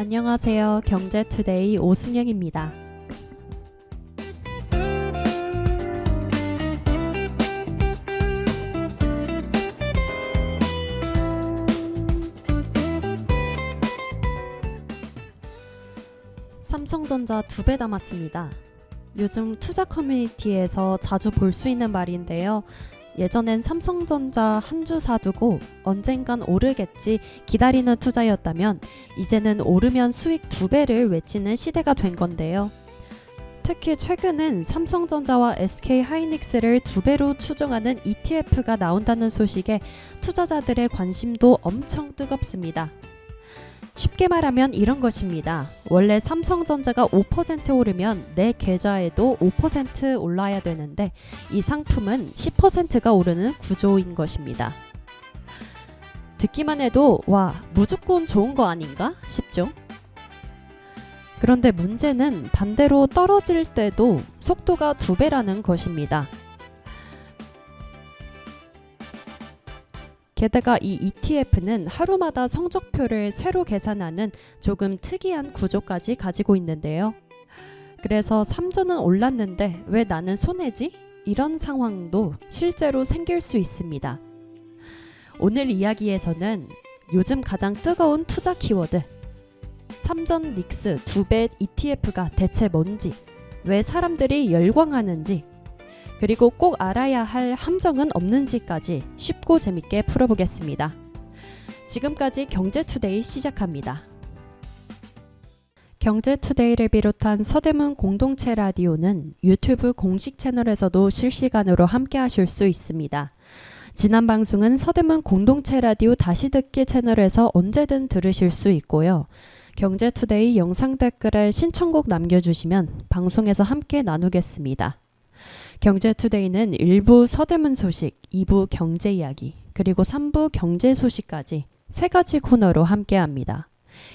안녕하세요. 경제투데이 오승영입니다. 삼성전자 2배 담았습니다. 요즘 투자 커뮤니티에서 자주 볼 수 있는 말인데요. 예전엔 삼성전자 한 주 사두고 언젠간 오르겠지 기다리는 투자였다면 이제는 오르면 수익 2배를 외치는 시대가 된 건데요. 특히 최근엔 삼성전자와 SK하이닉스를 2배로 추종하는 ETF가 나온다는 소식에 투자자들의 관심도 엄청 뜨겁습니다. 쉽게 말하면 이런 것입니다. 원래 삼성전자가 5% 오르면 내 계좌에도 5% 올라야 되는데 이 상품은 10%가 오르는 구조인 것입니다. 듣기만 해도 와, 무조건 좋은 거 아닌가 싶죠? 그런데 문제는 반대로 떨어질 때도 속도가 2배라는 것입니다. 게다가 이 ETF는 하루마다 성적표를 새로 계산하는 조금 특이한 구조까지 가지고 있는데요. 그래서 삼전은 올랐는데 왜 나는 손해지? 이런 상황도 실제로 생길 수 있습니다. 오늘 이야기에서는 요즘 가장 뜨거운 투자 키워드 삼전 릭스 2배 ETF가 대체 뭔지, 왜 사람들이 열광하는지, 그리고 꼭 알아야 할 함정은 없는지까지 쉽고 재밌게 풀어보겠습니다. 지금까지 경제투데이 시작합니다. 경제투데이를 비롯한 서대문 공동체 라디오는 유튜브 공식 채널에서도 실시간으로 함께 하실 수 있습니다. 지난 방송은 서대문 공동체 라디오 다시 듣기 채널에서 언제든 들으실 수 있고요. 경제투데이 영상 댓글에 신청곡 남겨주시면 방송에서 함께 나누겠습니다. 경제투데이는 1부 서대문 소식, 2부 경제 이야기, 그리고 3부 경제 소식까지 3가지 코너로 함께합니다.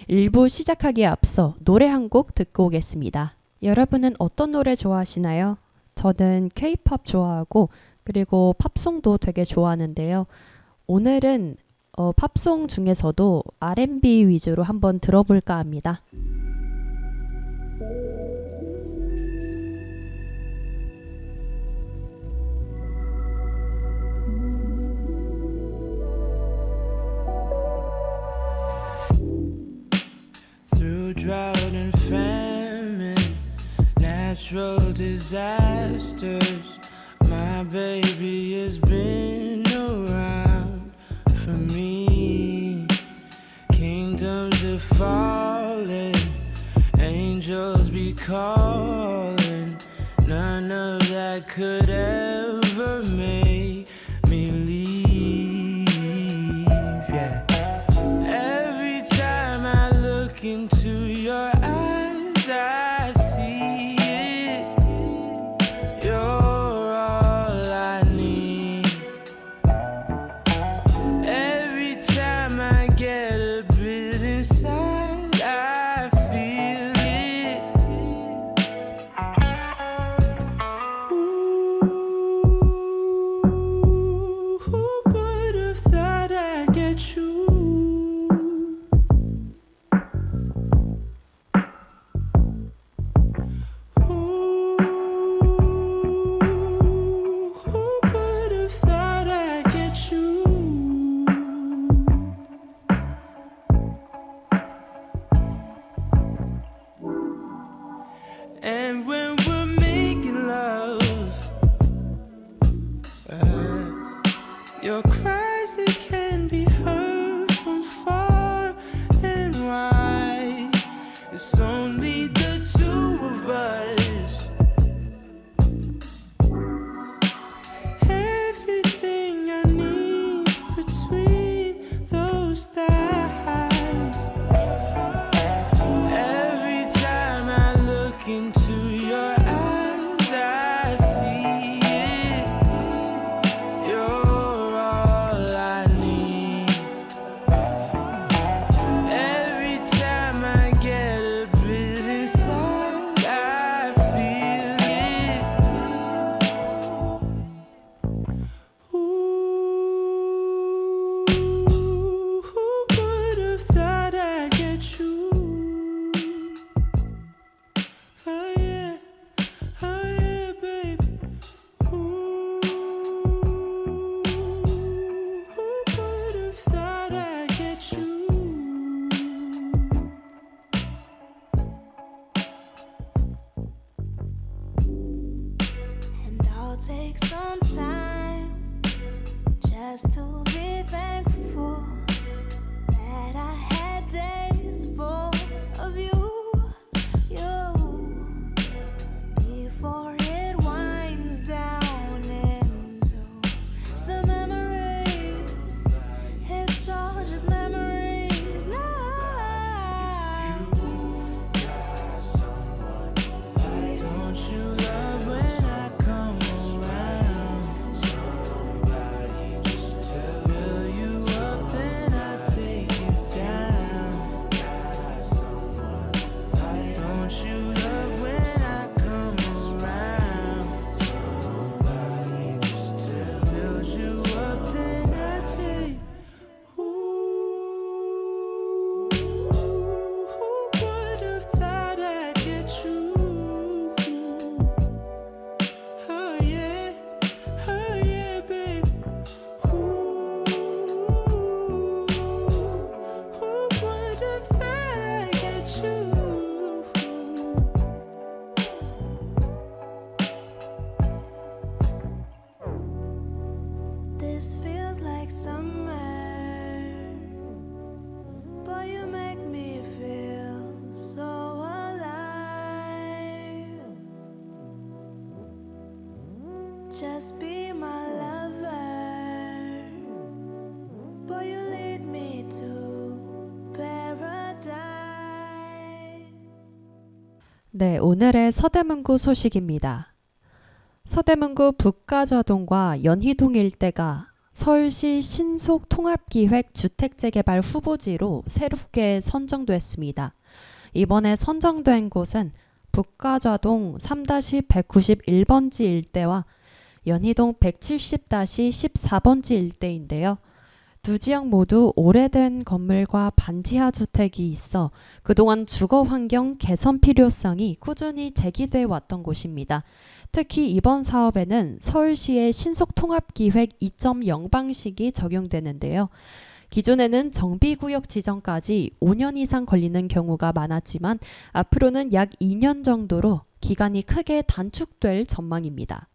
1부 시작하기에 앞서 노래 한 곡 듣고 오겠습니다. 여러분은 어떤 노래 좋아하시나요? 저는 K-POP 좋아하고 그리고 팝송도 되게 좋아하는데요. 오늘은 팝송 중에서도 R&B 위주로 한번 들어볼까 합니다. Drought and famine, natural disasters. My baby has been around for me. Kingdoms are falling, angels be calling. None of that could ever make me leave. Yeah. Every time I look into your eyes, I see it. You're all I need. Every time I get a bit inside, I feel it. Ooh. take some time just to be thankful that I had days full of you, before it winds down into the memories. It's all just memories now. Don't you love when I come around? Somebody just fill you up, then I take you down. Don't you love when I come around? Somebody just fill you up, then I take. Ooh, who would have thought I'd get you? Oh yeah, babe. Ooh, who would have thought I'd get you? This feels like summer, but you make me feel so alive. Just be my lover, but you lead me to paradise. 네, 오늘의 서대문구 소식입니다. 서대문구 북가저동과 연희동 일대가 서울시 신속통합기획 주택재개발 후보지로 새롭게 선정됐습니다. 이번에 선정된 곳은 북가저동 3-191번지 일대와 연희동 170-14번지 일대인데요. 두 지역 모두 오래된 건물과 반지하 주택이 있어 그동안 주거 환경 개선 필요성이 꾸준히 제기돼 왔던 곳입니다. 특히 이번 사업에는 서울시의 신속통합기획 2.0 방식이 적용되는데요. 기존에는 정비구역 지정까지 5년 이상 걸리는 경우가 많았지만 앞으로는 약 2년 정도로 기간이 크게 단축될 전망입니다.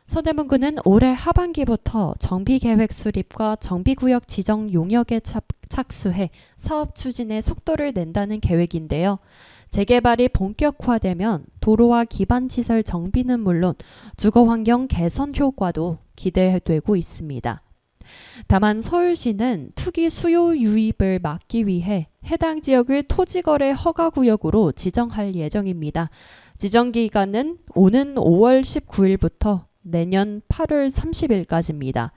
서대문구는 올해 하반기부터 정비계획 수립과 정비구역 지정 용역에 착수해 사업 추진에 속도를 낸다는 계획인데요. 재개발이 본격화되면 도로와 기반시설 정비는 물론 주거환경 개선 효과도 기대되고 있습니다. 다만 서울시는 투기 수요 유입을 막기 위해 해당 지역을 토지거래 허가구역으로 지정할 예정입니다. 지정기간은 오는 5월 19일부터 내년 8월 30일까지입니다.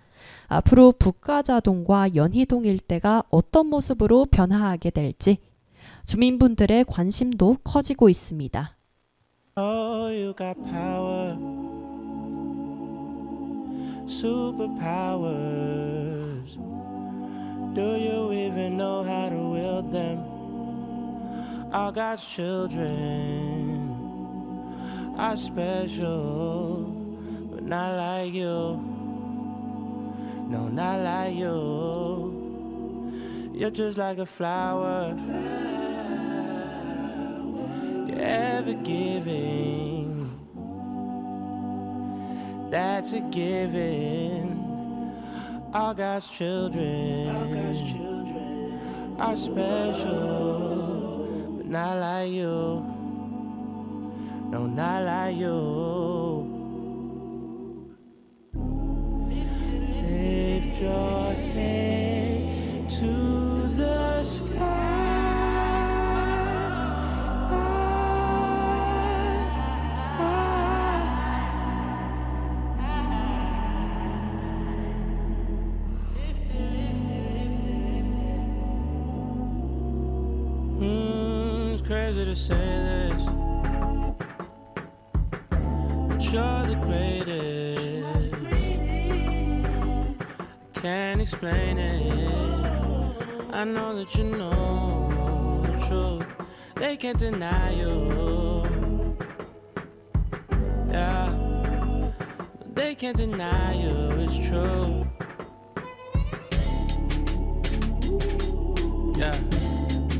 앞으로 북가자동과 연희동 일대가 어떤 모습으로 변화하게 될지 주민분들의 관심도 커지고 있습니다. Oh, you got power, superpowers. Do you even know how to wield them? All God's children are special, but not like you. No, not like you. You're just like a flower. You're ever giving. That's a given. All God's children are special, but not like you. No, not like you. Lift your head to the sky. It's crazy to say this, but you're the greatest. Can't explain it. I know that you know the truth. They can't deny you. Yeah, they can't deny you. It's true. Yeah,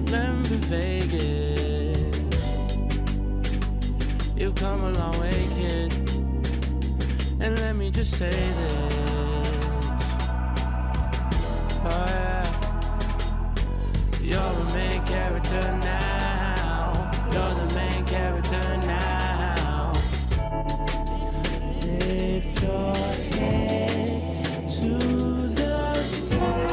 remember Vegas. You've come a long way, kid. And let me just say this. Oh yeah. You're the main character now. You're the main character now. Lift your head to the stars.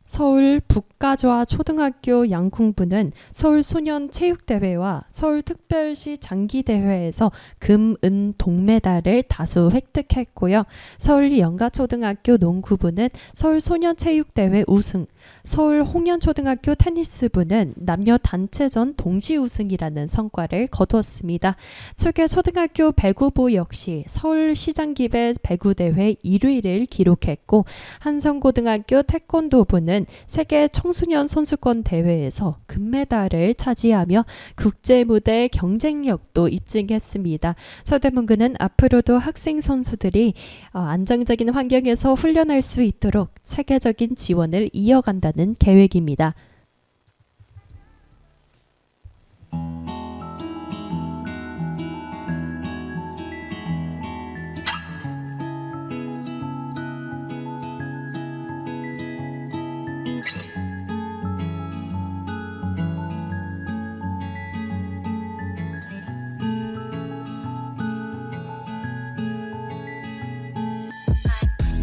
서울 북가좌 초등학교 양궁부는 서울 소년 체육대회와 서울특별시 장기대회에서 금, 은, 동메달을 다수 획득했고요. 서울 영가초등학교 농구부는 서울 소년체육대회 우승, 서울 홍현초등학교 테니스부는 남녀 단체전 동시 우승이라는 성과를 거두었습니다. 추계 초등학교 배구부 역시 서울시장기배 배구대회 1위를 기록했고, 한성고등학교 태권도부는 세계 청소년 선수권 대회에서 금메달을 차지하며 국제무대 경쟁력도 입증했습니다. 서대문구는 앞으로도 학생 선수들이 안정적인 환경에서 훈련할 수 있도록 체계적인 지원을 이어간다는 계획입니다.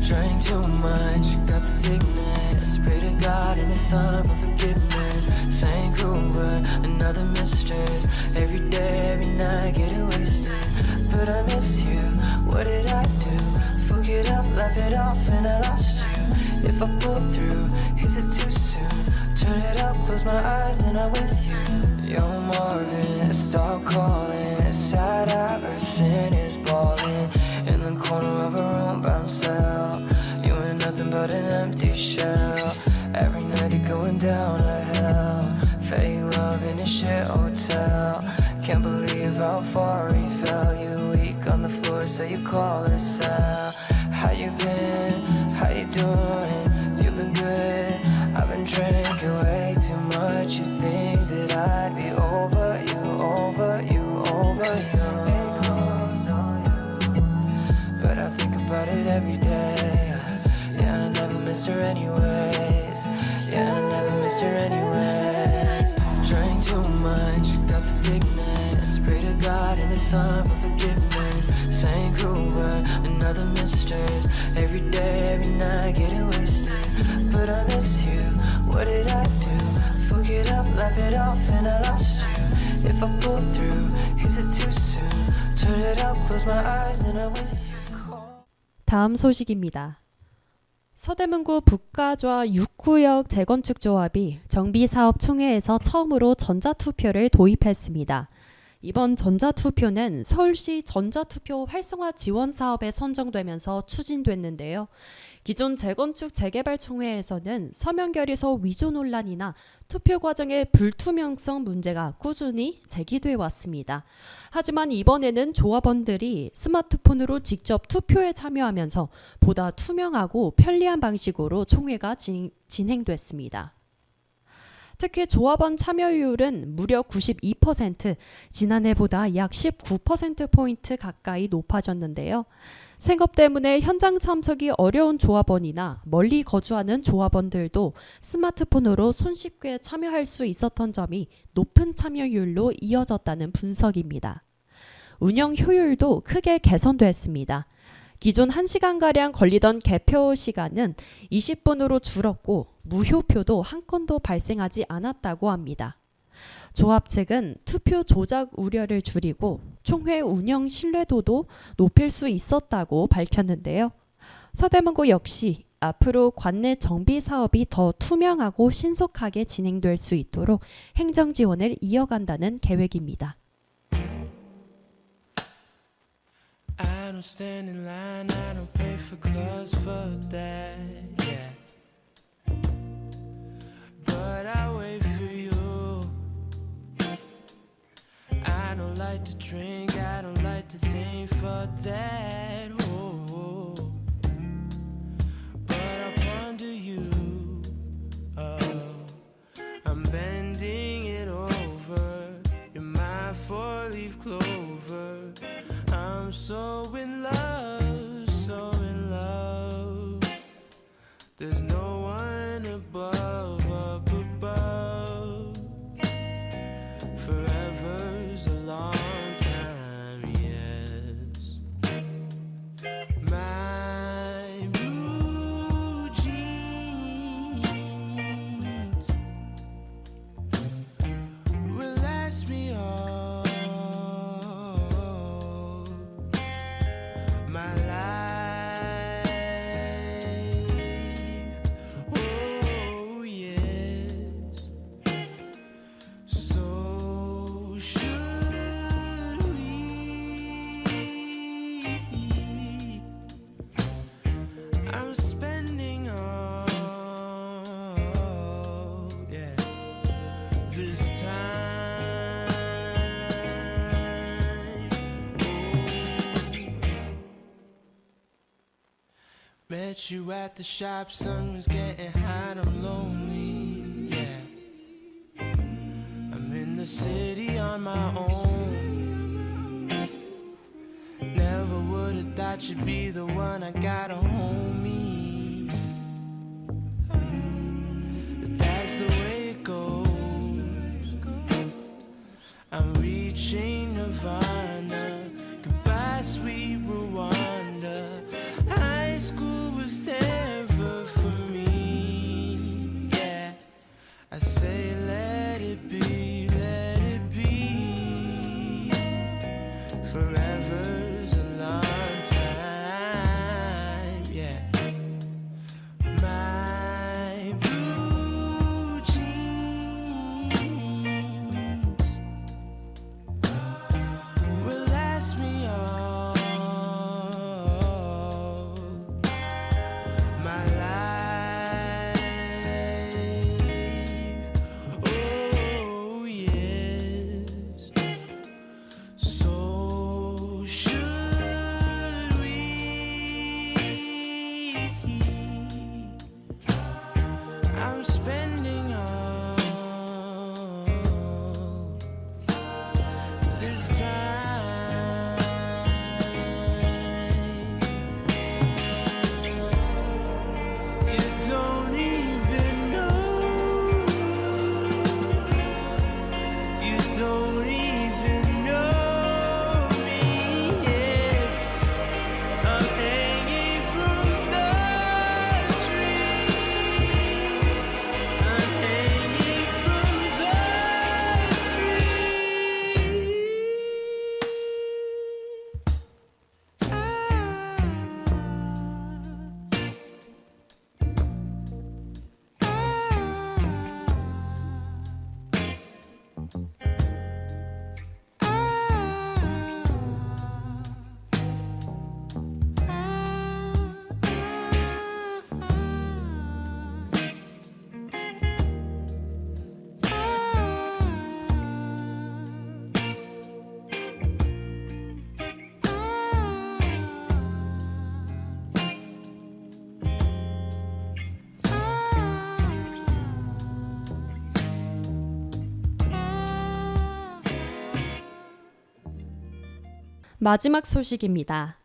Drink too much, got the sickness. Pray to God and His Son for forgiveness. Same crew, but another mistress. Every day, every night, getting wasted. But I miss you. What did I do? Fuck it up, laugh it off, and I lost you. If I pull through, is it too soon? Turn it up, close my eyes, then I'm with you. Yo, Marvin, stop calling. Sad Iverson is balling in the corner of a room by himself. You ain't nothing but an empty shell. Every night you're going down to hell. Fake love in a shit hotel. Can't believe how far he fell. You weak on the floor, so you call her Sal. How you been? How you doing? You been good? I've been drinking way too much. You think that I'd be over you, over you, over you? But I think about it every day. Yeah, I never missed her anyways. Yeah, I never missed her anyways. Drink too much, got the sickness. Pray to God and His Son for forgiveness. Same crew, but another mistress. Every day, every night, getting wasted. But I miss you. What did I do? Fuck it up, laugh it off, and I lost you. If I pull through, is it too soon? Turn it up, close my eyes, then I'm with you. 다음 소식입니다. 서대문구 북가좌 6구역 재건축 조합이 정비사업 총회에서 처음으로 전자투표를 도입했습니다. 이번 전자투표는 서울시 전자투표 활성화 지원 사업에 선정되면서 추진됐는데요. 기존 재건축 재개발 총회에서는 서명 결의서 위조 논란이나 투표 과정의 불투명성 문제가 꾸준히 제기돼 왔습니다. 하지만 이번에는 조합원들이 스마트폰으로 직접 투표에 참여하면서 보다 투명하고 편리한 방식으로 총회가 진행됐습니다. 특히 조합원 참여율은 무려 92%, 지난해보다 약 19%포인트 가까이 높아졌는데요. 생업 때문에 현장 참석이 어려운 조합원이나 멀리 거주하는 조합원들도 스마트폰으로 손쉽게 참여할 수 있었던 점이 높은 참여율로 이어졌다는 분석입니다. 운영 효율도 크게 개선됐습니다. 기존 1시간가량 걸리던 개표 시간은 20분으로 줄었고 무효표도 한 건도 발생하지 않았다고 합니다. 조합 측은 투표 조작 우려를 줄이고 총회 운영 신뢰도도 높일 수 있었다고 밝혔는데요. 서대문구 역시 앞으로 관내 정비 사업이 더 투명하고 신속하게 진행될 수 있도록 행정 지원을 이어간다는 계획입니다. I don't stand in line, I don't pay for clothes for that, yeah. But I wait for you, like to drink, I don't like to think for that. Oh, but I ponder you. I'm bending it over. You're my four-leaf clover. I'm so in love, so in love. There's no one above, up above. Forever's a long time, yes. My blue jeans will last me all my life. Oh yes. So should we? I'm spending all, yeah, this time. Met you at the shop, sun was getting hot, I'm lonely, yeah. I'm in the city on my own. Never would've thought you'd be the one, I got a homie. But that's the way it goes. I'm reaching Nirvana. Goodbye, sweet Rwanda. High school was never for me. Yeah, I say let it be, let it be. Forever's a long time. Yeah. My blue jeans will last me all my life. Oh yes. So should we? I'm spending all this time. You don't even know. You don't even know me. Yes, I'm hanging from the tree. I'm hanging from the 마지막 소식입니다.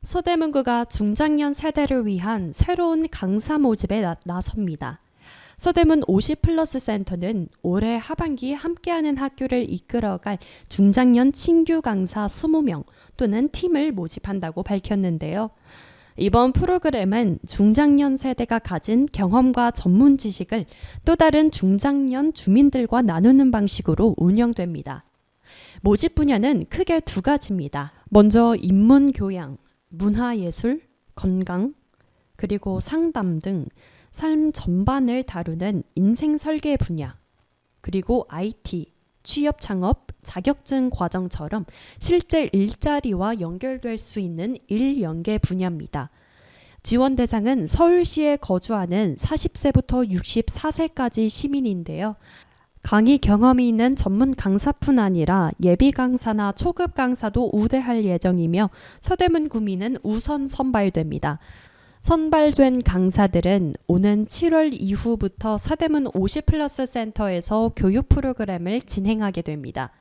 서대문구가 중장년 세대를 위한 새로운 강사 모집에 나섭니다. 서대문 50플러스 센터는 올해 하반기 함께하는 학교를 이끌어갈 중장년 신규 강사 20명 또는 팀을 모집한다고 밝혔는데요. 이번 프로그램은 중장년 세대가 가진 경험과 전문 지식을 또 다른 중장년 주민들과 나누는 방식으로 운영됩니다. 모집 분야는 크게 두 가지입니다. 먼저 인문교양, 문화예술, 건강, 그리고 상담 등 삶 전반을 다루는 인생 설계 분야, 그리고 IT, 취업 창업, 자격증 과정처럼 실제 일자리와 연결될 수 있는 일 연계 분야입니다. 지원 대상은 서울시에 거주하는 40세부터 64세까지 시민인데요. 강의 경험이 있는 전문 강사뿐 아니라 예비 강사나 초급 강사도 우대할 예정이며 서대문 구미는 우선 선발됩니다. 선발된 강사들은 오는 7월 이후부터 서대문 50플러스 센터에서 교육 프로그램을 진행하게 됩니다.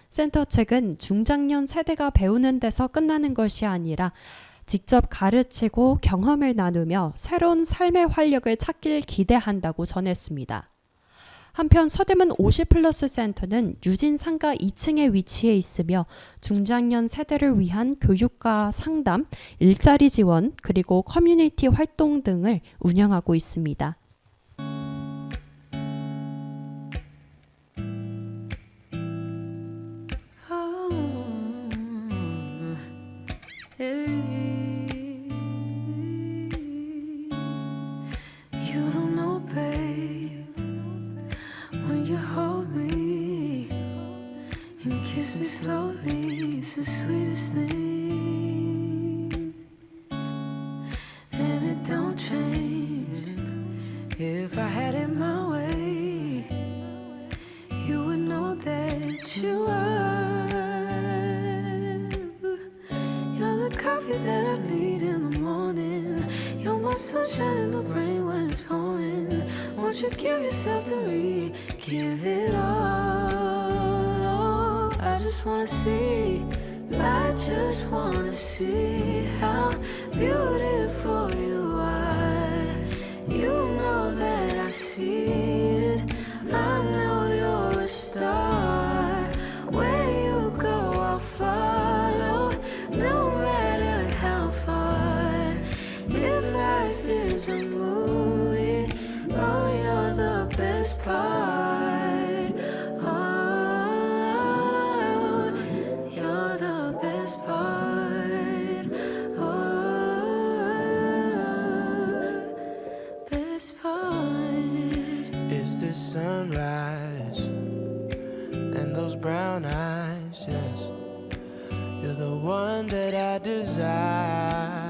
센터 측은 중장년 세대가 배우는 데서 끝나는 것이 아니라 직접 가르치고 경험을 나누며 새로운 삶의 활력을 찾길 기대한다고 전했습니다. 한편 서대문 50플러스 센터는 유진 상가 2층에 위치해 있으며 중장년 세대를 위한 교육과 상담, 일자리 지원, 그리고 커뮤니티 활동 등을 운영하고 있습니다. You don't know, babe, when you hold me and kiss me slowly, it's the sweetest thing, and it don't change. If I had it my way, you would know that you are. You're the coffee that I need in the morning. You're my sunshine in the rain when it's pouring. Won't you give yourself to me? Give it all. I just wanna see. I just wanna see how beautiful you are. You know that I see it. I know you're a star. Where you go, I'll follow. No matter how far. If life is a movie, oh, you're the best part. Oh, you're the best part. Oh, best part. Is this sunrise and those brown eyes? Yes, you're the one that I desire.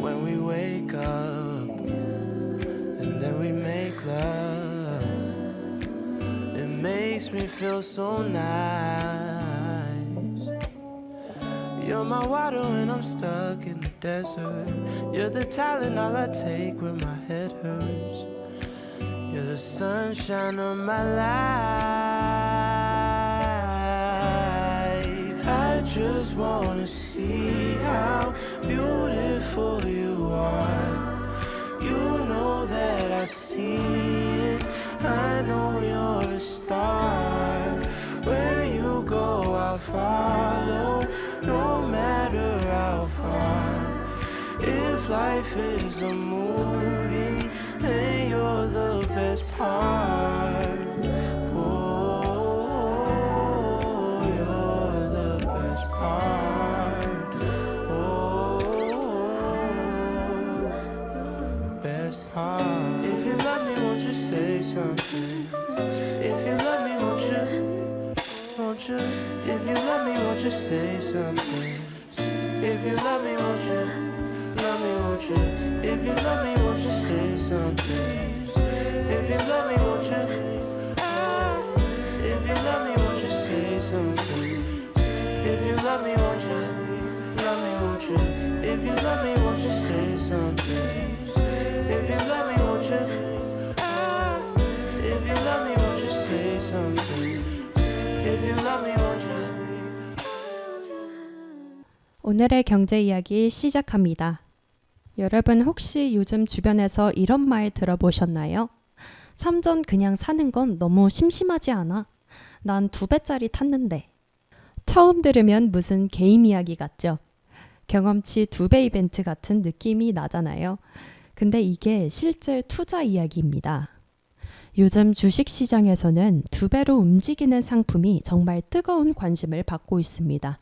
When we wake up and then we make love, it makes me feel so nice. You're my water when I'm stuck in the desert. You're the Tylenol I take when my head hurts. You're the sunshine of my life. I just wanna see how beautiful you are. You know that I see it. I know you're a star. Where you go, I'll follow. No matter how far. If life is a movie, then you're the best part. Oh, you're the best part. Oh, best part. If you love me, won't you say something? If you love me, won't you? Won't you? If you love me, won't you say something? If you love me, won't you? Love me, won't you? If you love me, won't you say something? If you love me, won't you? If you love me, won't you say something? If you love me, won't you? Love me, won't you? If you love me, won't you say something? If you love me, won't you? If you love me, won't you say something? If you love me, won't you? 오늘의 경제 이야기 시작합니다. 여러분 혹시 요즘 주변에서 이런 말 들어보셨나요? 삼전 그냥 사는 건 너무 심심하지 않아? 난 2배짜리 탔는데. 처음 들으면 무슨 게임 이야기 같죠? 경험치 2배 이벤트 같은 느낌이 나잖아요. 근데 이게 실제 투자 이야기입니다. 요즘 주식시장에서는 2배로 움직이는 상품이 정말 뜨거운 관심을 받고 있습니다.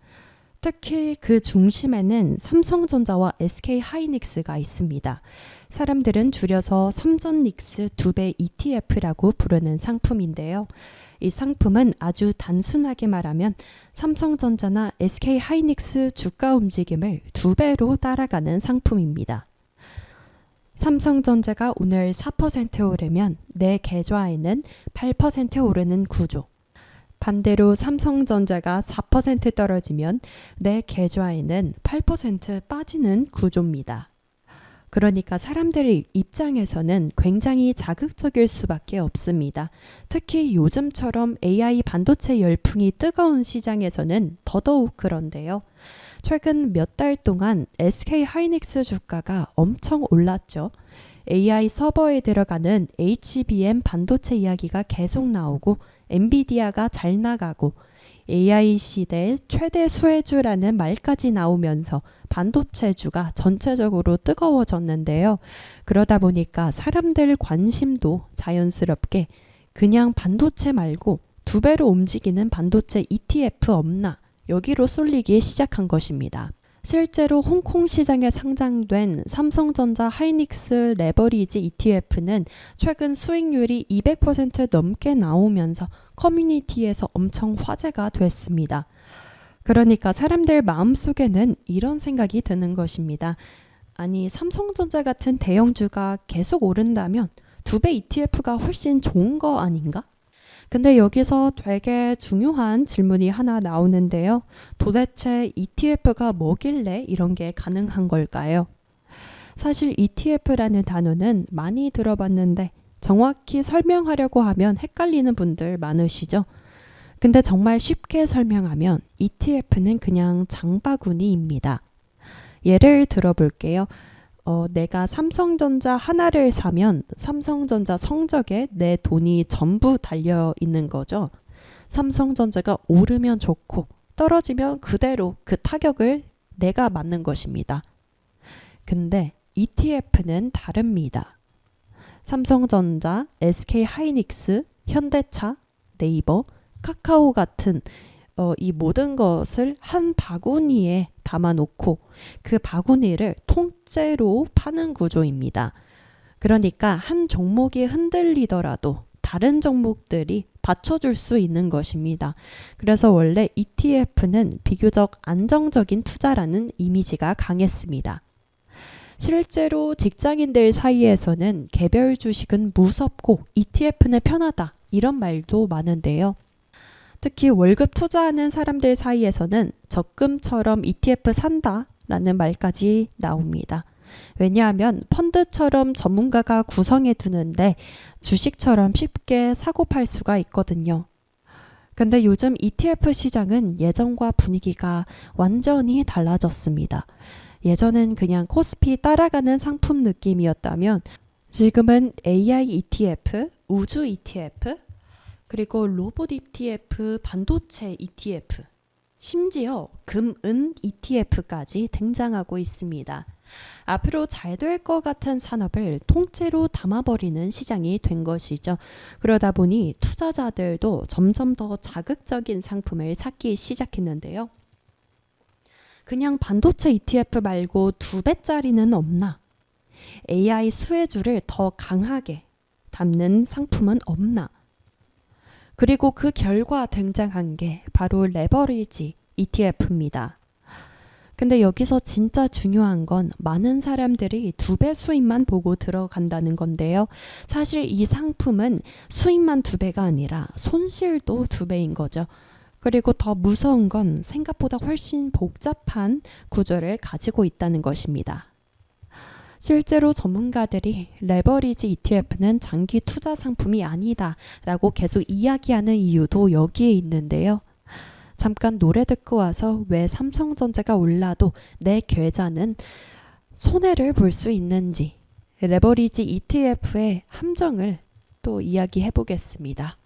특히 그 중심에는 삼성전자와 SK하이닉스가 있습니다. 사람들은 줄여서 삼전닉스 2배 ETF라고 부르는 상품인데요. 이 상품은 아주 단순하게 말하면 삼성전자나 SK하이닉스 주가 움직임을 2배로 따라가는 상품입니다. 삼성전자가 오늘 4% 오르면 내 계좌에는 8% 오르는 구조. 반대로 삼성전자가 4% 떨어지면 내 계좌에는 8% 빠지는 구조입니다. 그러니까 사람들의 입장에서는 굉장히 자극적일 수밖에 없습니다. 특히 요즘처럼 AI 반도체 열풍이 뜨거운 시장에서는 더더욱 그런데요. 최근 몇 달 동안 SK 하이닉스 주가가 엄청 올랐죠. AI 서버에 들어가는 HBM 반도체 이야기가 계속 나오고 엔비디아가 잘 나가고 AI 시대의 최대 수혜주라는 말까지 나오면서 반도체주가 전체적으로 뜨거워졌는데요. 그러다 보니까 사람들 관심도 자연스럽게 그냥 반도체 말고 2배로 움직이는 반도체 ETF 없나? 여기로 쏠리기 시작한 것입니다. 실제로 홍콩 시장에 상장된 삼성전자 하이닉스 레버리지 ETF는 최근 수익률이 200% 넘게 나오면서 커뮤니티에서 엄청 화제가 됐습니다. 그러니까 사람들 마음속에는 이런 생각이 드는 것입니다. 아니, 삼성전자 같은 대형주가 계속 오른다면 2배 ETF가 훨씬 좋은 거 아닌가? 근데 여기서 되게 중요한 질문이 하나 나오는데요. 도대체 ETF가 뭐길래 이런 게 가능한 걸까요? 사실 ETF라는 단어는 많이 들어봤는데 정확히 설명하려고 하면 헷갈리는 분들 많으시죠? 근데 정말 쉽게 설명하면 ETF는 그냥 장바구니입니다. 예를 들어볼게요. 내가 삼성전자 하나를 사면 삼성전자 성적에 내 돈이 전부 달려 있는 거죠. 삼성전자가 오르면 좋고 떨어지면 그대로 그 타격을 내가 맞는 것입니다. 근데 ETF는 다릅니다. 삼성전자, SK 하이닉스, 현대차, 네이버, 카카오 같은 이 모든 것을 한 바구니에 담아놓고 그 바구니를 통째로 파는 구조입니다. 그러니까 한 종목이 흔들리더라도 다른 종목들이 받쳐줄 수 있는 것입니다. 그래서 원래 ETF는 비교적 안정적인 투자라는 이미지가 강했습니다. 실제로 직장인들 사이에서는 개별 주식은 무섭고 ETF는 편하다 이런 말도 많은데요. 특히 월급 투자하는 사람들 사이에서는 적금처럼 ETF 산다 라는 말까지 나옵니다. 왜냐하면 펀드처럼 전문가가 구성해 두는데 주식처럼 쉽게 사고 팔 수가 있거든요. 근데 요즘 ETF 시장은 예전과 분위기가 완전히 달라졌습니다. 예전엔 그냥 코스피 따라가는 상품 느낌이었다면 지금은 AI ETF, 우주 ETF, 그리고 로봇 ETF, 반도체 ETF, 심지어 금, 은 ETF까지 등장하고 있습니다. 앞으로 잘 될 것 같은 산업을 통째로 담아버리는 시장이 된 것이죠. 그러다 보니 투자자들도 점점 더 자극적인 상품을 찾기 시작했는데요. 그냥 반도체 ETF 말고 2배짜리는 없나? AI 수혜주를 더 강하게 담는 상품은 없나? 그리고 그 결과 등장한 게 바로 레버리지 ETF입니다. 근데 여기서 진짜 중요한 건 많은 사람들이 2배 수익만 보고 들어간다는 건데요. 사실 이 상품은 수익만 2배가 아니라 손실도 2배인 거죠. 그리고 더 무서운 건 생각보다 훨씬 복잡한 구조를 가지고 있다는 것입니다. 실제로 전문가들이 레버리지 ETF는 장기 투자 상품이 아니다 라고 계속 이야기하는 이유도 여기에 있는데요. 잠깐 노래 듣고 와서 왜 삼성전자가 올라도 내 계좌는 손해를 볼 수 있는지 레버리지 ETF의 함정을 또 이야기해 보겠습니다.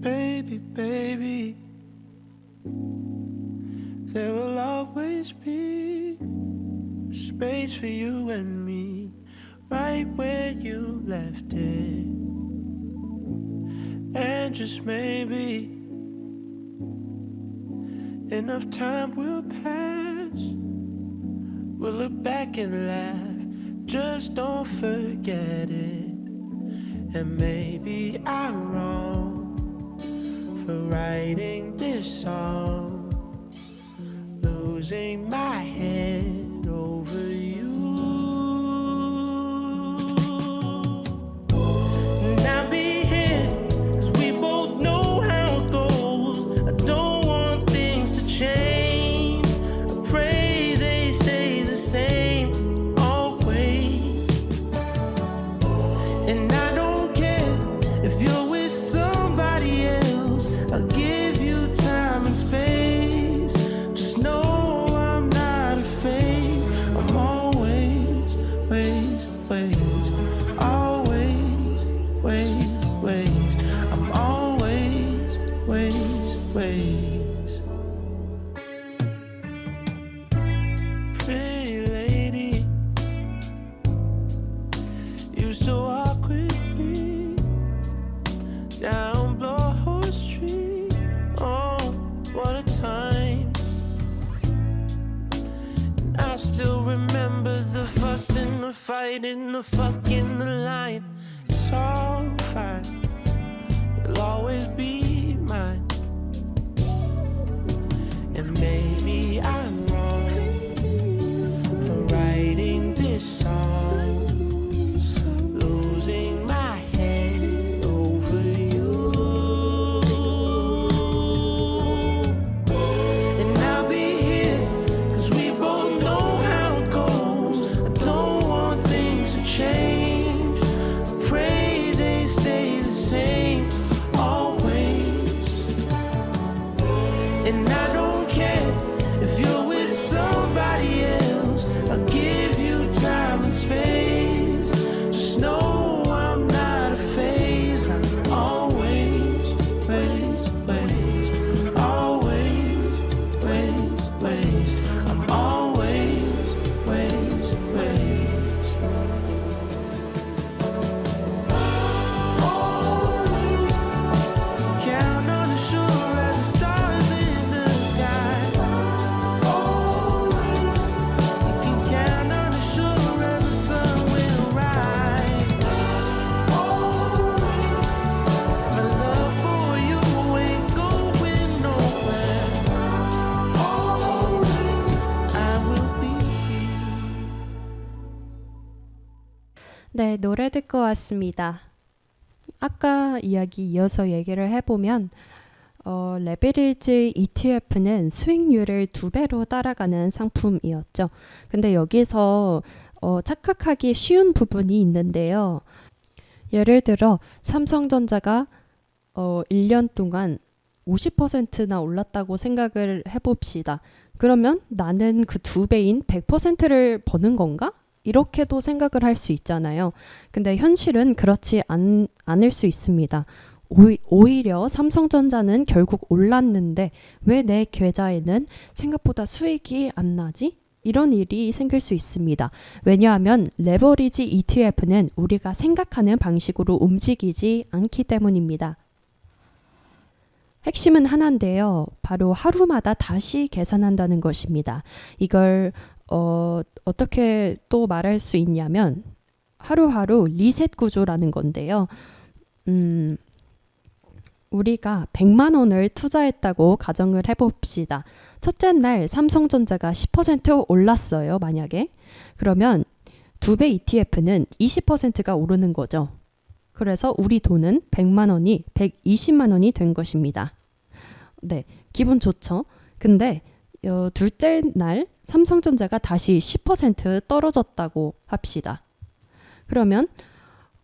Baby, baby, there will always be space for you and me, right where you left it. And just maybe enough time will pass. We'll look back and laugh just don't forget it. And maybe I'm wrong for writing this song, losing my head over you. And I'll be here, 'cause we both know how it goes. I don't want things to change. I pray they stay the same always. And I don't care if you're with somebody else. I'll give you time and space. Just know I'm not afraid. I'm always, ways, always, ways. I'm always, ways. Pretty lady, used to walk with me down Bloor Street. Oh, what a time. And I still remember the fuss and the fight and the fucking the line. It's all fine, you'll always be mine. And maybe I'm wrong for writing this song, losing my head over you. And I'll be here, 'cause we both know how it goes. I don't want things to change. I pray they stay the same always. And I don't care if you're with somebody else. I'll give you time and space. Just know I'm not a phase. I'm always, always, I'm always, always. Count on the shore as the stars in the sky. Always. You can count on the shore as the sun will rise. Always. My love for you ain't going nowhere. Always. I will be here. 네, 노래 듣고 왔습니다. 아까 이야기 이어서 얘기를 해보면 레버리지 ETF는 수익률을 2배로 따라가는 상품이었죠. 근데 여기서 착각하기 쉬운 부분이 있는데요. 예를 들어 삼성전자가 1년 동안 50%나 올랐다고 생각을 해봅시다. 그러면 나는 그 2배인 100%를 버는 건가? 이렇게도 생각을 할 수 있잖아요. 근데 현실은 그렇지 않을 수 있습니다. 오히려 삼성전자는 결국 올랐는데 왜 내 계좌에는 생각보다 수익이 안 나지? 이런 일이 생길 수 있습니다. 왜냐하면 레버리지 ETF는 우리가 생각하는 방식으로 움직이지 않기 때문입니다. 핵심은 하나인데요. 바로 하루마다 다시 계산한다는 것입니다. 이걸 어떻게 또 말할 수 있냐면 하루하루 리셋 구조라는 건데요. 우리가 100만 원을 투자했다고 가정을 해봅시다. 첫째 날 삼성전자가 10% 올랐어요. 만약에. 그러면 2배 ETF는 20%가 오르는 거죠. 그래서 우리 돈은 100만 원이 120만 원이 된 것입니다. 네, 기분 좋죠? 근데 둘째 날 삼성전자가 다시 10% 떨어졌다고 합시다. 그러면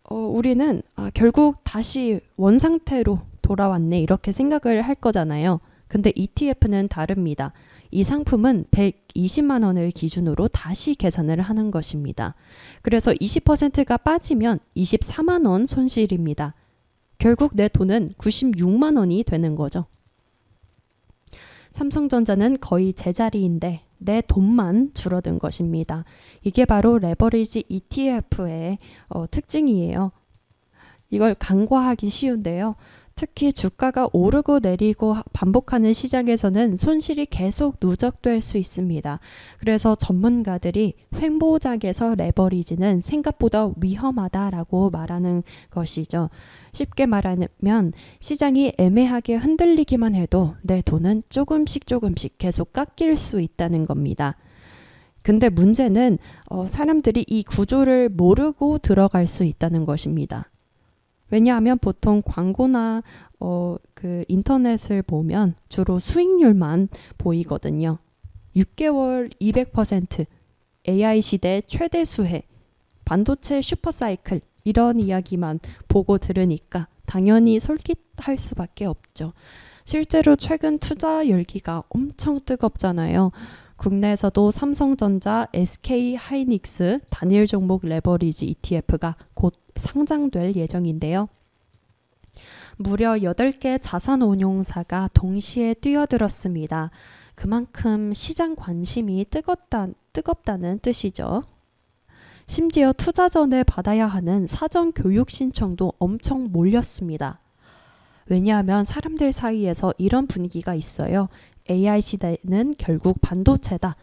우리는 결국 다시 원상태로 돌아왔네 이렇게 생각을 할 거잖아요. 근데 ETF는 다릅니다. 이 상품은 120만 원을 기준으로 다시 계산을 하는 것입니다. 그래서 20%가 빠지면 24만 원 손실입니다. 결국 내 돈은 96만 원이 되는 거죠. 삼성전자는 거의 제자리인데 내 돈만 줄어든 것입니다. 이게 바로 레버리지 ETF의 특징이에요. 이걸 간과하기 쉬운데요. 특히 주가가 오르고 내리고 반복하는 시장에서는 손실이 계속 누적될 수 있습니다. 그래서 전문가들이 횡보장에서 레버리지는 생각보다 위험하다라고 말하는 것이죠. 쉽게 말하면 시장이 애매하게 흔들리기만 해도 내 돈은 조금씩 계속 깎일 수 있다는 겁니다. 근데 문제는 사람들이 이 구조를 모르고 들어갈 수 있다는 것입니다. 왜냐하면 보통 광고나 그 인터넷을 보면 주로 수익률만 보이거든요. 6개월 200%, AI 시대 최대 수혜, 반도체 슈퍼사이클 이런 이야기만 보고 들으니까 당연히 솔깃할 수밖에 없죠. 실제로 최근 투자 열기가 엄청 뜨겁잖아요. 국내에서도 삼성전자, SK 하이닉스 단일 종목 레버리지 ETF가 곧 상장될 예정인데요. 무려 8개 자산운용사가 동시에 뛰어들었습니다. 그만큼 시장 관심이 뜨겁다는 뜻이죠. 심지어 투자 전에 받아야 하는 사전 교육 신청도 엄청 몰렸습니다. 왜냐하면 사람들 사이에서 이런 분위기가 있어요. AI 시대는 결국 반도체다.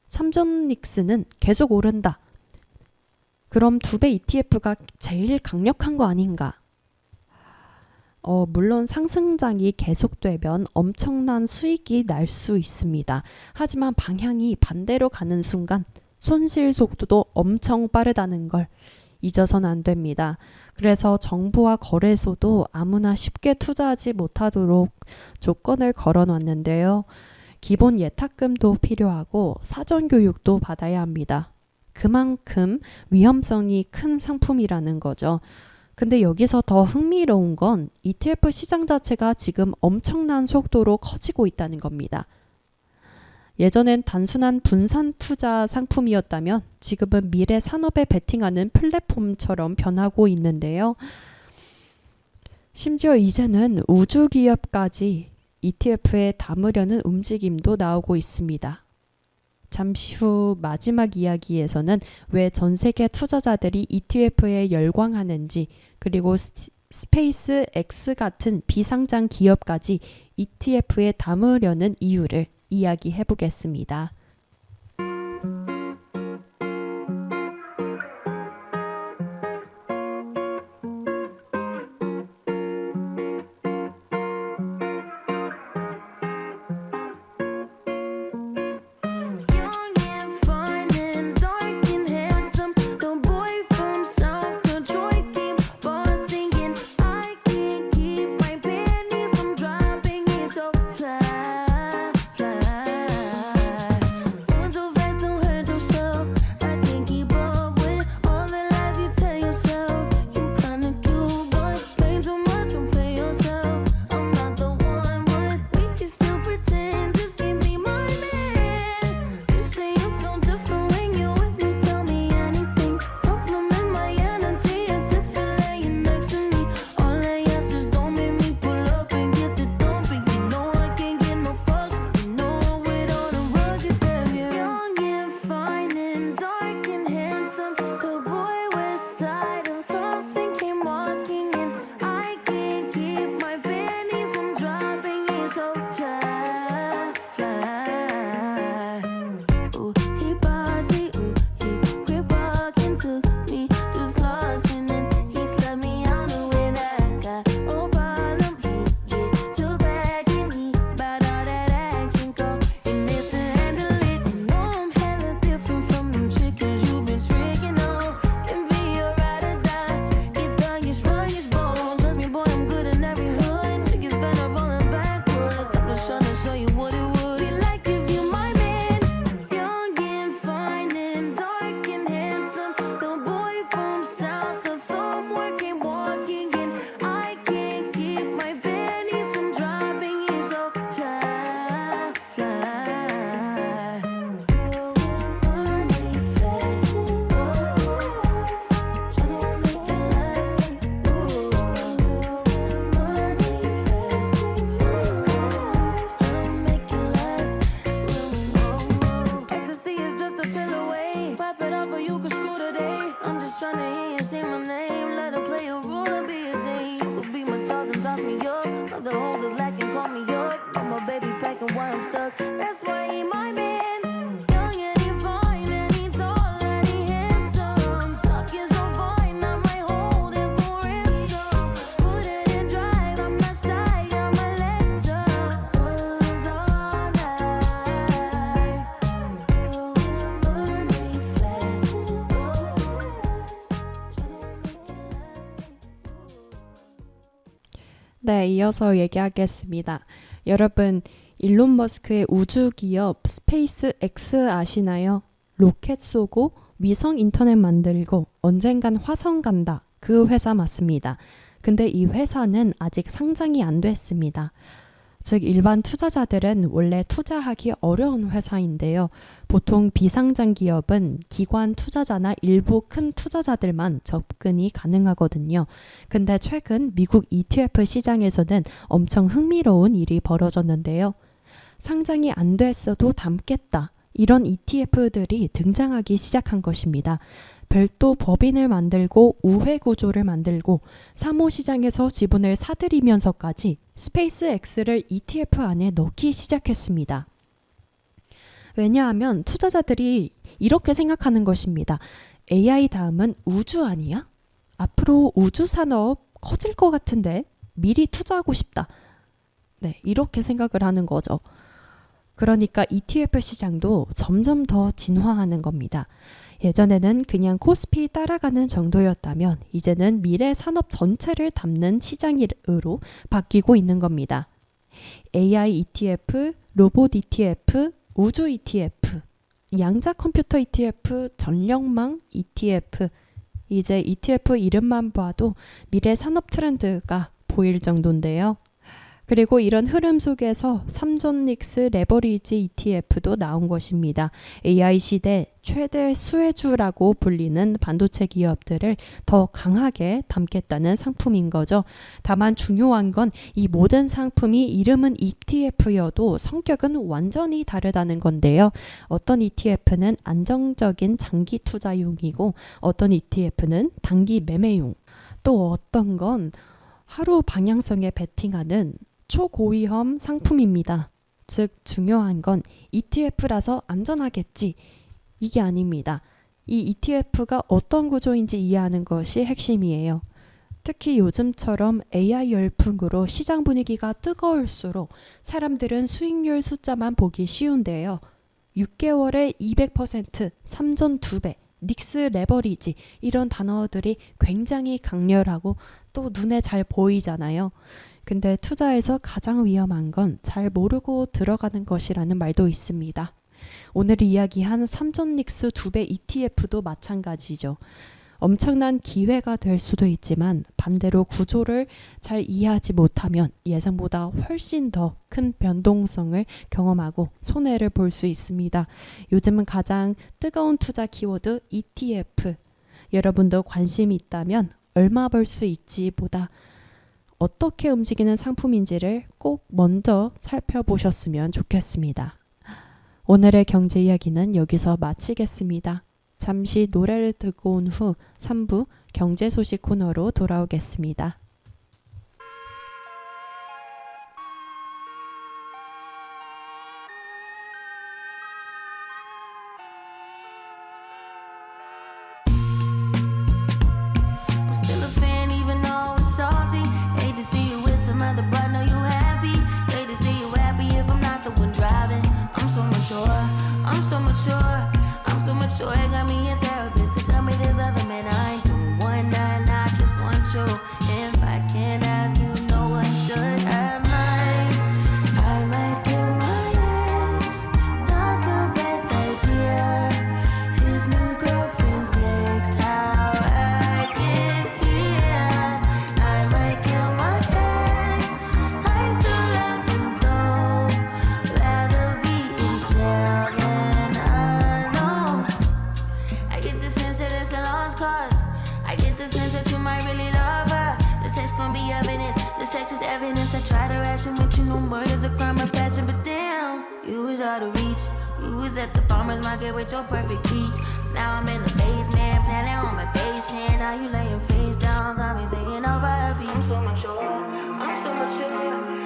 삼전닉스는 계속 오른다. 그럼 2배 ETF가 제일 강력한 거 아닌가? 물론 상승장이 계속되면 엄청난 수익이 날 수 있습니다. 하지만 방향이 반대로 가는 순간 손실 속도도 엄청 빠르다는 걸 잊어서는 안 됩니다. 그래서 정부와 거래소도 아무나 쉽게 투자하지 못하도록 조건을 걸어놨는데요. 기본 예탁금도 필요하고 사전 교육도 받아야 합니다. 그만큼 위험성이 큰 상품이라는 거죠. 근데 여기서 더 흥미로운 건 ETF 시장 자체가 지금 엄청난 속도로 커지고 있다는 겁니다. 예전엔 단순한 분산 투자 상품이었다면 지금은 미래 산업에 베팅하는 플랫폼처럼 변하고 있는데요. 심지어 이제는 우주 기업까지 ETF에 담으려는 움직임도 나오고 있습니다. 잠시 후 마지막 이야기에서는 왜 전 세계 투자자들이 ETF에 열광하는지, 그리고 스페이스 X 같은 비상장 기업까지 ETF에 담으려는 이유를 이야기해 보겠습니다. Young and fine and dark and handsome, the boy from South Detroit keep on singing. I can't keep my panties from dropping. It's so fly, fly. all the hoes is lacking, call me yours. But my baby packing while I'm stuck. That's why he my man. Young and he fine and he tall and he handsome. Talking so fine, I might hold him for ransom. Put it in drive, I'm not shy, I'm a legend. Cause all night, oh, we'll murder me fast. 네, 이어서 얘기하겠습니다. 여러분, 일론 머스크의 우주 기업 스페이스 X 아시나요? 로켓 쏘고 위성 인터넷 만들고 언젠간 화성 간다. 그 회사 맞습니다. 근데 이 회사는 아직 상장이 안 됐습니다. 즉 일반 투자자들은 원래 투자하기 어려운 회사인데요. 보통 비상장 기업은 기관 투자자나 일부 큰 투자자들만 접근이 가능하거든요. 근데 최근 미국 ETF 시장에서는 엄청 흥미로운 일이 벌어졌는데요. 상장이 안 됐어도 담겠다. 이런 ETF들이 등장하기 시작한 것입니다. 별도 법인을 만들고 우회 구조를 만들고 사모시장에서 지분을 사들이면서까지 스페이스 X를 ETF 안에 넣기 시작했습니다. 왜냐하면 투자자들이 이렇게 생각하는 것입니다. AI 다음은 우주 아니야? 앞으로 우주 산업 커질 것 같은데 미리 투자하고 싶다. 네, 이렇게 생각을 하는 거죠. 그러니까 ETF 시장도 점점 더 진화하는 겁니다. 예전에는 그냥 코스피 따라가는 정도였다면 이제는 미래 산업 전체를 담는 시장으로 바뀌고 있는 겁니다. AI ETF, 로봇 ETF, 우주 ETF, 양자 컴퓨터 ETF, 전력망 ETF. 이제 ETF 이름만 봐도 미래 산업 트렌드가 보일 정도인데요. 그리고 이런 흐름 속에서 삼전닉스 레버리지 ETF도 나온 것입니다. AI 시대 최대 수혜주라고 불리는 반도체 기업들을 더 강하게 담겠다는 상품인 거죠. 다만 중요한 건 이 모든 상품이 이름은 ETF여도 성격은 완전히 다르다는 건데요. 어떤 ETF는 안정적인 장기 투자용이고 어떤 ETF는 단기 매매용, 또 어떤 건 하루 방향성에 베팅하는 초고위험 상품입니다. 즉 중요한 건 ETF라서 안전하겠지 이게 아닙니다. 이 ETF가 어떤 구조인지 이해하는 것이 핵심이에요. 특히 요즘처럼 AI 열풍으로 시장 분위기가 뜨거울수록 사람들은 수익률 숫자만 보기 쉬운데요. 6개월에 200%, 3전 2배, 닉스 레버리지 이런 단어들이 굉장히 강렬하고 또 눈에 잘 보이잖아요. 근데 투자에서 가장 위험한 건 잘 모르고 들어가는 것이라는 말도 있습니다. 오늘 이야기한 삼전닉스 2배 ETF도 마찬가지죠. 엄청난 기회가 될 수도 있지만 반대로 구조를 잘 이해하지 못하면 예상보다 훨씬 더 큰 변동성을 경험하고 손해를 볼 수 있습니다. 요즘은 가장 뜨거운 투자 키워드 ETF. 여러분도 관심이 있다면 얼마 벌 수 있지 보다 어떻게 움직이는 상품인지를 꼭 먼저 살펴보셨으면 좋겠습니다. 오늘의 경제 이야기는 여기서 마치겠습니다. 잠시 노래를 듣고 온 후 3부 경제 소식 코너로 돌아오겠습니다. I'm still a fan even though it's salty. Hate to see you with some other, but know you happy. Hate to see you happy if I'm not the one driving. I'm so mature, I'm so mature, I'm so mature. It got me a therapist to tell me there's other men I ain't doing one night. I just want you. If I can't have you, no one should. I might kill my ex. Not the best idea. His new girlfriend's next. How I get here. I might kill my ex. I still love him though. Rather be in jail than alone. I get the sense that it's a lost cause. I get the sense that you might really love her. This text gon' be evidence. This text is evidence. I try to ration with you. No murder's a crime of passion, but damn, you was out of reach. You was at the farmer's market with your perfect peach. Now I'm in the basement, planning on my patient. Now you laying face down, got me singing over a beat. I'm so mature, I'm so mature.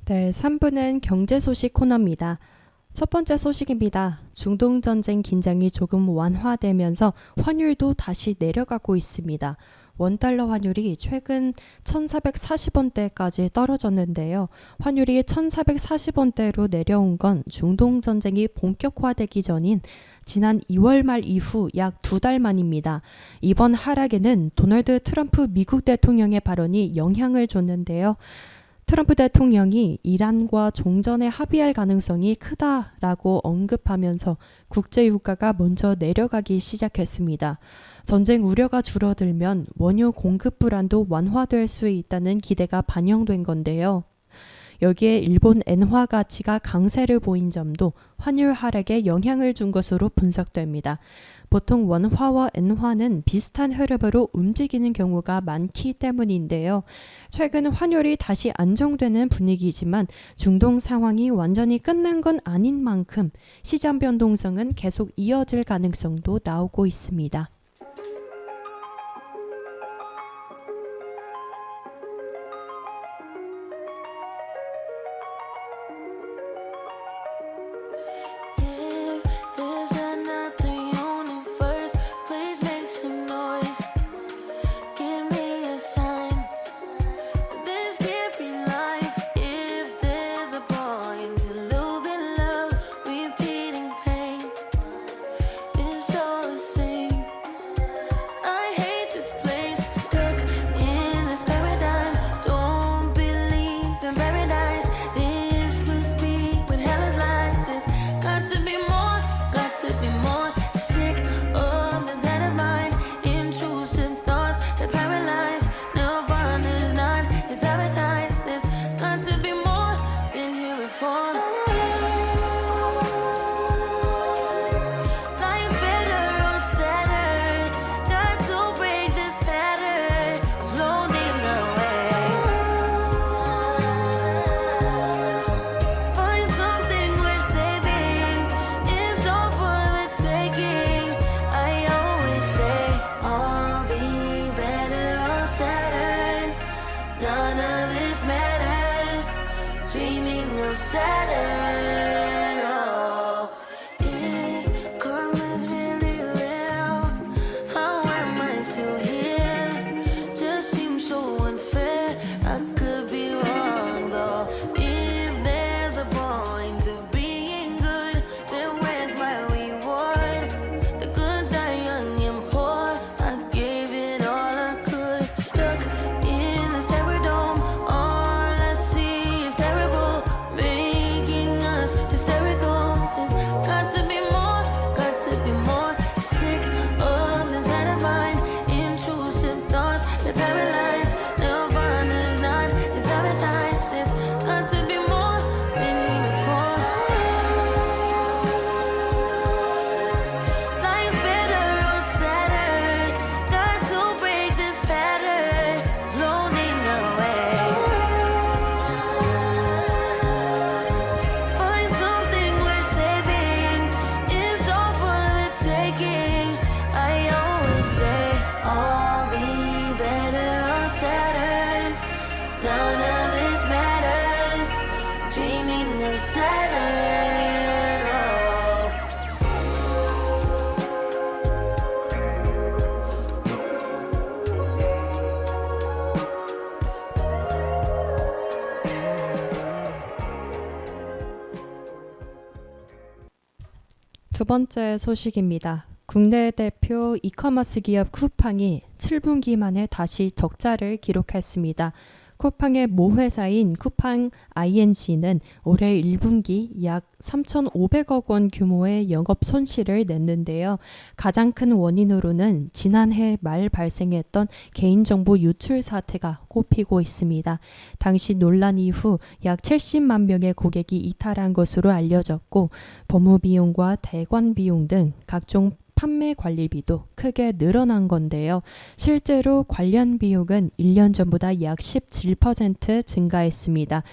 네, 3부는 경제 소식 코너입니다. 첫 번째 소식입니다. 중동 전쟁 긴장이 조금 완화되면서 환율도 다시 내려가고 있습니다. 원달러 환율이 최근 1440원대까지 떨어졌는데요. 환율이 1440원대로 내려온 건 중동 전쟁이 본격화되기 전인 지난 2월 말 이후 약 2달 만입니다. 이번 하락에는 도널드 트럼프 미국 대통령의 발언이 영향을 줬는데요. 트럼프 대통령이 이란과 종전에 합의할 가능성이 크다라고 언급하면서 국제유가가 먼저 내려가기 시작했습니다. 전쟁 우려가 줄어들면 원유 공급 불안도 완화될 수 있다는 기대가 반영된 건데요. 여기에 일본 엔화 가치가 강세를 보인 점도 환율 하락에 영향을 준 것으로 분석됩니다. 보통 원화와 엔화는 비슷한 흐름으로 움직이는 경우가 많기 때문인데요. 최근 환율이 다시 안정되는 분위기지만 중동 상황이 완전히 끝난 건 아닌 만큼 시장 변동성은 계속 이어질 가능성도 나오고 있습니다. If there's another universe, please make some noise. Give me a sign. This can't be life. If there's a point to losing love, repeating pain, it's all the same. I hate this place, stuck in this paradigm. Don't believe in paradise. This must be when hell is like this. Got to be more, got to be more. Sick of this head of mine. Intrusive thoughts that paralyze. Nirvana's not, it's advertised. This got to be more, been here before. Life's better on Saturn. Got to break this pattern. Floating away. Find something worth saving. It's all for the taking. I always say I'll be better on Saturn. None of this matters. Dreaming of Saturn. Oh, if karma's really real, how am I still here? Just seems so unfair. I could be wrong though. If there's a point to being good, then where's my reward? The good die young and poor. I gave it all I could. Stuck in this terror dome. All I see is terrible, making us hysterical. It's got to be more, got to be more. Sick of this head of mine. Intrusive thoughts that paralyze. Nirvana's not, it's advertised. It's got to be more, been here before. Life's better on Saturn. Got to break this pattern. Floating away. Find something worth saving. It's all for the taking. I always say I'll be better on Saturn. None of this matters. Dreaming of Saturn. Oh. 두 번째 소식입니다. 국내 대표 이커머스 기업 쿠팡이 7분기 만에 다시 적자를 기록했습니다. 쿠팡의 모회사인 쿠팡 INC는 올해 1분기 약 3,500억 원 규모의 영업 손실을 냈는데요. 가장 큰 원인으로는 지난해 말 발생했던 개인정보 유출 사태가 꼽히고 있습니다. 당시 논란 이후 약 70만 명의 고객이 이탈한 것으로 알려졌고 법무 비용과 대관 비용 등 각종 판매 관리비도 크게 늘어난 건데요. 실제로 관련 비용은 1년 전보다 약 17% 증가했습니다.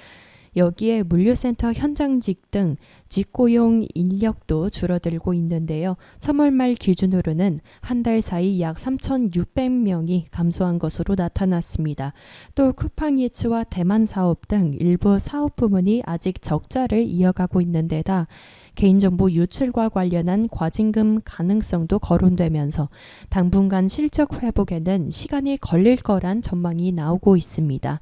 여기에 물류센터 현장직 등 직고용 인력도 줄어들고 있는데요. 3월 말 기준으로는 한 달 사이 약 3,600명이 감소한 것으로 나타났습니다. 또 쿠팡이츠와 대만 사업 등 일부 사업 부문이 아직 적자를 이어가고 있는 데다 개인정보 유출과 관련한 과징금 가능성도 거론되면서 당분간 실적 회복에는 시간이 걸릴 거란 전망이 나오고 있습니다.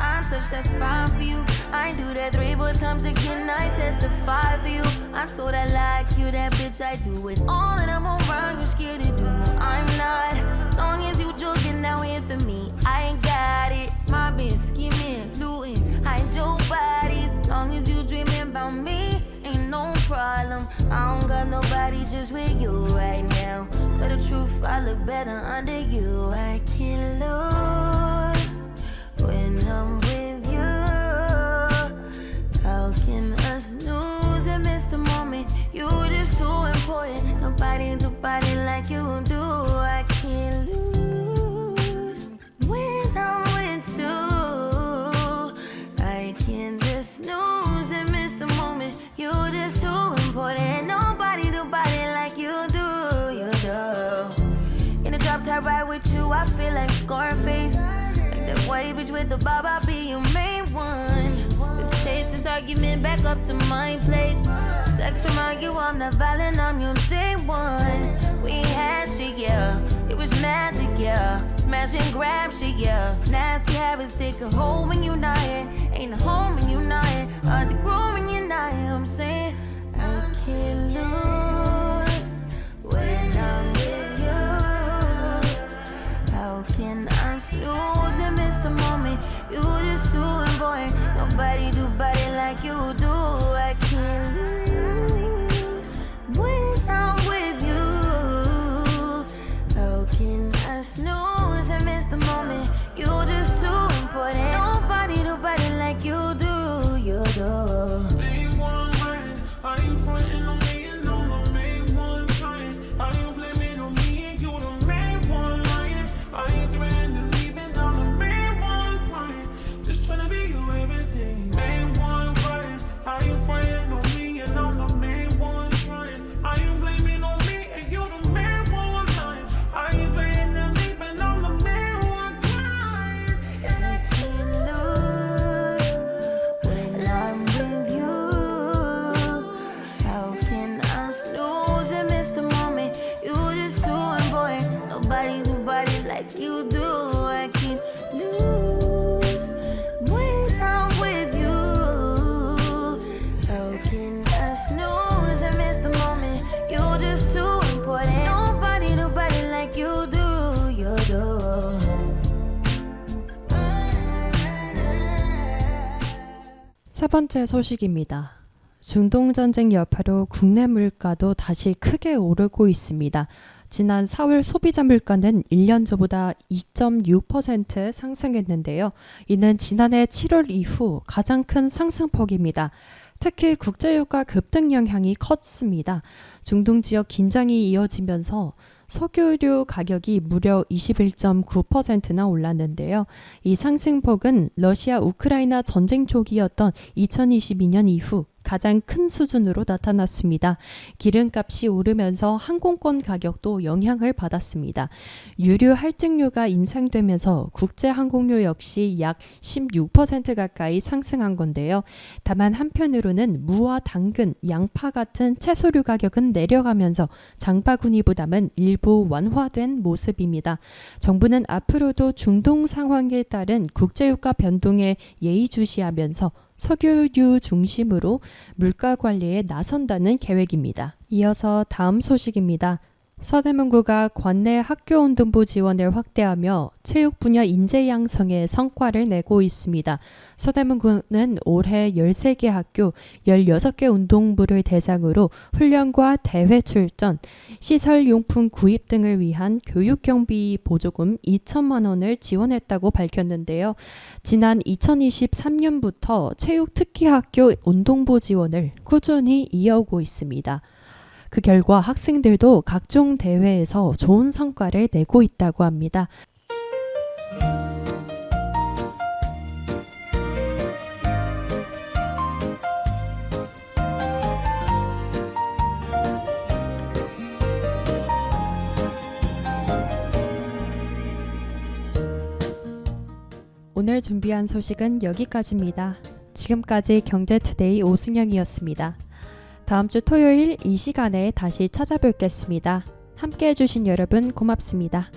I touch that 5 for you. I ain't do that 3-4 times again. I testify for you. I'm so that like you, that bitch. I do it all and I'm around. You scared to do. I'm not. Long as you joking now in for me, I ain't got it. My bitch scheming, looting, hide your bodies. Long as you dreaming about me, ain't no problem. I don't got nobody just with you right now. Tell the truth, I look better under you. I can't lose when I'm with you. How can us lose and miss the moment? You just too important. Nobody do body like you do. I can't lose when I'm with you. I can't just lose and miss the moment. You just too important. Nobody do body like you do. You do. In a drop top ride with you, I feel like Scarface. That white bitch with the bob, I'll be your main one. Let's take this argument back up to my place. Sex remind you I'm not violent, I'm your day one. We had shit, yeah, it was magic, yeah. Smash and grab shit, yeah. Nasty habits take a hold when you're not here. Ain't a home when you're not here. Hard to grow when you're not here. I'm saying I can't lose when I'm with you. How can I lose and miss the moment? You just too important. Nobody do body like you do. I can't lose when I'm with you. How can I snooze and miss the moment? You just too important. Nobody do body like you do. You do. Main one lying, how you frontin' on me and I'm the main one trying? How you blaming on me and you the main one lying? How you threatening to leave and I'm the main one crying? Just tryna be you everything. Main one crying, how you frontin' on me and I'm the main one trying? How you blaming on me and you the main one lying? How you threatening to leave and I'm the main one crying? I can't lose when I'm with you. How can I snooze and miss the moment? You just too important. Nobody do body like you do. I can't lose when I'm with you. How can I snooze and miss the moment? You just too important. Nobody do body like you do. You do. 세 번째 소식입니다. 중동전쟁 여파로 국내 물가도 다시 크게 오르고 있습니다. 지난 4월 소비자 물가는 1년 전보다 2.6% 상승했는데요. 이는 지난해 7월 이후 가장 큰 상승폭입니다. 특히 국제유가 급등 영향이 컸습니다. 중동 지역 긴장이 이어지면서 석유류 가격이 무려 21.9%나 올랐는데요. 이 상승폭은 러시아 우크라이나 전쟁 초기였던 2022년 이후 가장 큰 수준으로 나타났습니다. 기름값이 오르면서 항공권 가격도 영향을 받았습니다. 유류 할증료가 인상되면서 국제 항공료 역시 약 16% 가까이 상승한 건데요. 다만 한편으로는 무와 당근, 양파 같은 채소류 가격은 내려가면서 장바구니 부담은 일부 완화된 모습입니다. 정부는 앞으로도 중동 상황에 따른 국제유가 변동에 예의주시하면서 석유류 중심으로 물가 관리에 나선다는 계획입니다. 이어서 다음 소식입니다. 서대문구가 관내 학교운동부 지원을 확대하며 체육 분야 인재 양성에 성과를 내고 있습니다. 서대문구는 올해 13개 학교 16개 운동부를 대상으로 훈련과 대회 출전, 시설용품 구입 등을 위한 교육경비 보조금 2천만 원을 지원했다고 밝혔는데요. 지난 2023년부터 체육특기학교 운동부 지원을 꾸준히 이어오고 있습니다. 그 결과 학생들도 각종 대회에서 좋은 성과를 내고 있다고 합니다. 오늘 준비한 소식은 여기까지입니다. 지금까지 경제투데이 오승영이었습니다. 다음 주 토요일 이 시간에 다시 찾아뵙겠습니다. 함께 해주신 여러분 고맙습니다.